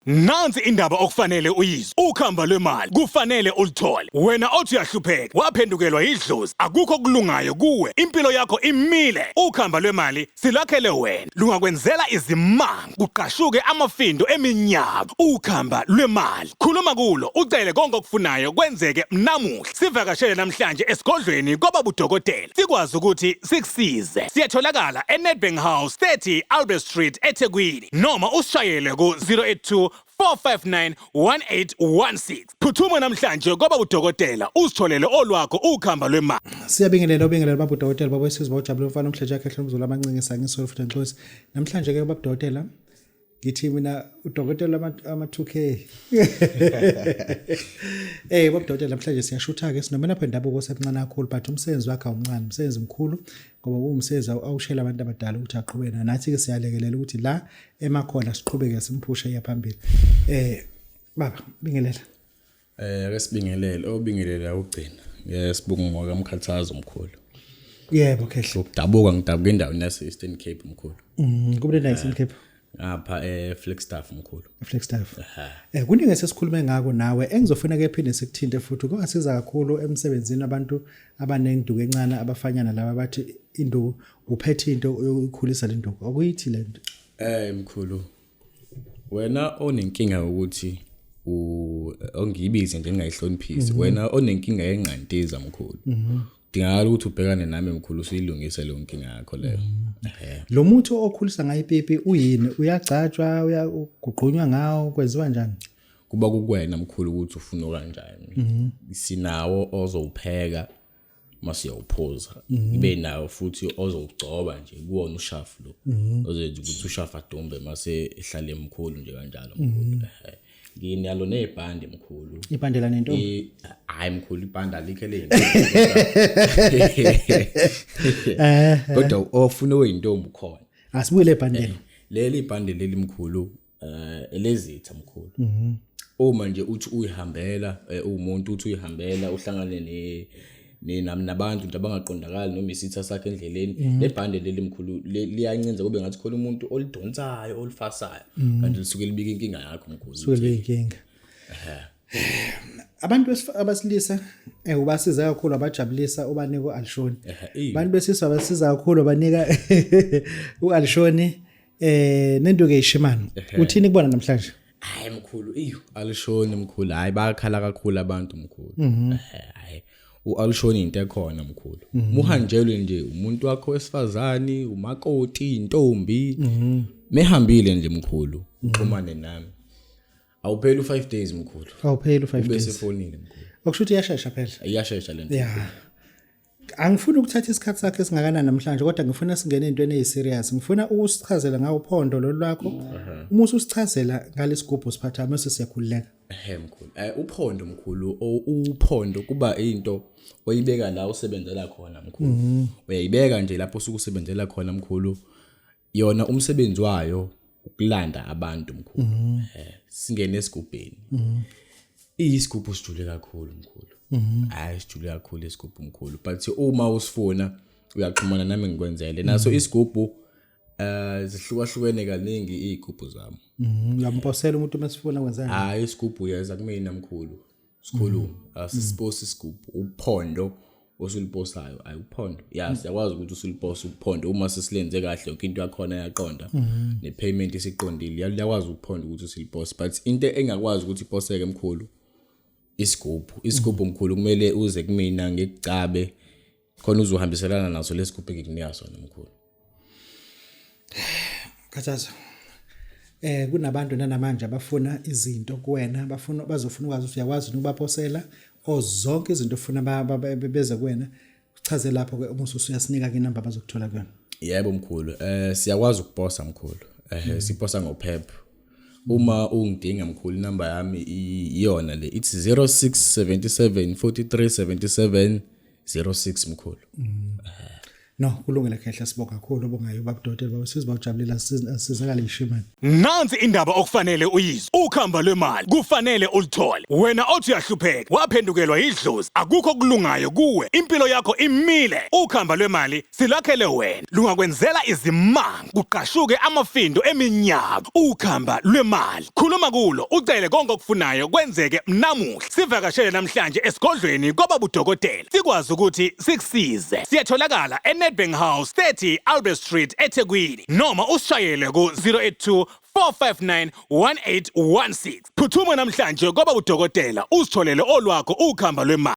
Nansi indaba okufanele uyizwe. Ukhamba lwemali kufanele ulithole. Wena othi uyahlupheka, waphendukelwa idlozi, akukho kulungayo kuwe. Impilo yakho imile. Ukhamba lwemali silakhele wena. Lungakwenzela izimanga, kuqashuke amafindo eminyaka. Ukhamba lwemali. Khuluma kulo, ucele konke okufunayo kwenzeke namuhla. Sivakashele namhlanje esigodlweni kwababa udokotela. Sikwazi ukuthi sikusize. Siyatholakala eNedbank House 30 Albert Street eThekwini noma usishayele ku 082 4591816. Phuthuma namhlanje kwaba udokotela usitholele olwakho ukhamba lwemali. Siyabingelela baba udokotela baba wesizwe bawujabule mfana umhleje yakhe ehlomzulu amancinge ngisolo futhi enhlosi. Namhlanje ke baba udokotela ngithi mina udokotela ama-2K. Baba udokotela namhlanje siyashutha ke sinomena lapha indabuko sencane kakhulu but umsebenzi wakhe awuncane, umsebenzi mkhulu ngoba umsebenzi awushela abantu abadala ukuthi aqhubeke nathi ke siyalekelela ukuthi la emakhona siqhubeke simphushe yaphambili. Baba bingelela. Ake sibingelele, obingelela ugcina. Sibonga ngokamkhathazo omkhulu. Yebo kehle. Ukudabuka ngidabuka endaweni yase Eastern Cape omkhulu. Kubuye la Eastern Cape. Ngapha Flagstaff omkhulu. Flagstaff. Kuningi sesikhuluma ngako nawe engizofuna ke ephinde sikuthinte futhi kungasiza kakhulu emsebenzini abantu abanenduku encane abafanyana laba bathi induku uphethe into yokukhulisa le nduku. Akuyithi lento. Mkhulu. Wena onenkinga ukuthi ongiyibize njengayihloniphisi. Wena onenkinga yenqantiza mkhulu. Dingakala ukuthi ubhekane nami mkhulu usuyilungise leyo nkinga yakho leyo. Lo muthi okhulisa ngayo ipipi uyini? Uyagcatshwa, uyaguqunywa ngawo, kwenziwa njani? Kuba kukwena mkhulu ukuthi ufuna kanjani. Sinawo ozowupheka mase uyawuphuza. Ibe nawo futhi ozowugcoba nje kuwona ushafu lo. Ozenza ukuthi ushafu adumbe mase ehlale emkhulu nje kanjalo mkhulu. Nginalo nebhande mkhulu. Ibhande la nento? Hayi mkhulu ibhande alikele. Kodwa ofuna oyintombi khona. Asibuye le bhande. Leli ibhande leli mkhulu elezitha mkhulu. Uma nje uthi uyihambela umuntu uthi uyihambela uhlangane nabantu nje abangaqondakali noma isitha sakhe endleleni lebhande leli mkhulu liyancenza kube ngathi khona umuntu olidonsayo olifasayo kanti lisuke libika inkinga yakho mkhulu suke libika inkinga. Abantu abasilisa ubasiza kakhulu abajabulisa ubanika uAlshoni. Abantu besizwe abasiza kakhulu banika uAlshoni nenduku eyishimani. Uthini kubona namhlanje? Hayi mkhulu Alshoni mkhulu hayi bakhala kakhulu abantu mkhulu. Hayi uAlshoni into ekhona mkhulu. Muhanjelwe nje umuntu wakho wesifazani, umakoti, intombi. Mehambile nje mkhulu. Uxhumane nami. Awupheli u5 days mkhulu. Awupheli u5 days. Bese fonile mkhulu. Okusho ukuthi iyashesha phela. Iyashesha lento. Yeah. Angifuni ukuthatha isikhathi sakhe singakana namhlanje kodwa ngifuna singene entweni eziserious. Ngifuna ukusichazela ngawo uphondo lo lwakho. Uma ususichazela ngalesigubhu siphatha mase siyakhululeka. Mkhulu. Uphondo mkhulu uphondo kuba into oyibeka la usebenzela khona mkhulu. Uyayibeka nje lapho usukusebenzela khona mkhulu. Yona umsebenzi wayo ukulanda abantu mkhulu. Singene esigubheni. Isigubhu sijule kakhulu mkhulu. Hayi sijule kakhulu isigubhu mkhulu but uma usifuna uyaxhumana nami ngikwenzele naso isigubhu zihlukahlukene kaningi izigubhu zami. Uyamposela umuntu mesifuna kwenzani? Hayi isigubhu yaza kumina mkhulu. Sikhuluma asisiposa isigubhu uphondo osuliposayo ayi uphondo. Siyakwazi ukuthi usuliposa uphondo uma sesilenze kahle yonke into yakhona yaqonda nepayment isiqondile liyakwazi uphondo ukuthi usiliposa but into engakwazi ukuthi iposeke mkhulu isigubhu mkhulu kumele uze kumina ngikucabe khona uzohambiselana naso lesigubhu engikunika sona mkhulu. Khathaza. Kunabantu namanje abafuna izinto kuwena bazofuna ukwazi ukuthi uyakwazi ukubaposela zonke izinto ofuna beze kuwena. Uchaze lapho ke uma usuyasinika ke inamba bazokuthola kuyona. Yebo mkhulu. Siyakwazi ukuposa mkhulu. Siposa ngoPep. Uma ungidinga mkhulu inamba yami iyona le it's 0677 4377 06 mkhulu. No, kulungile khehle, sibonga kakhulu bongayo babudokotela baba sizibajabulela sizakala ishimani. Nansi indaba okufanele uyizwe. Ukhamba lwemali kufanele ulithole. Wena othi uyahlupheka, waphendukelwa idlozi, akukho kulungayo kuwe. Impilo yakho imile. Ukhamba lwemali silakhele wena. Lungakwenzela izimanga, kuqashuke amafindo eminyaka. Ukhamba lwemali. Khuluma kulo, ucele konke okufunayo kwenzeke namuhla. Sivakashele namhlanje esigodlweni kwababudokotela. Sikwazi ukuthi sikusize. Siyatholakala eNedbank House 30 Albert Street eThekwini noma usishayele ku 082 459 1816. Phuthuma namhlanje kwababudokotela usitholele olwakho ukhamba lwemali.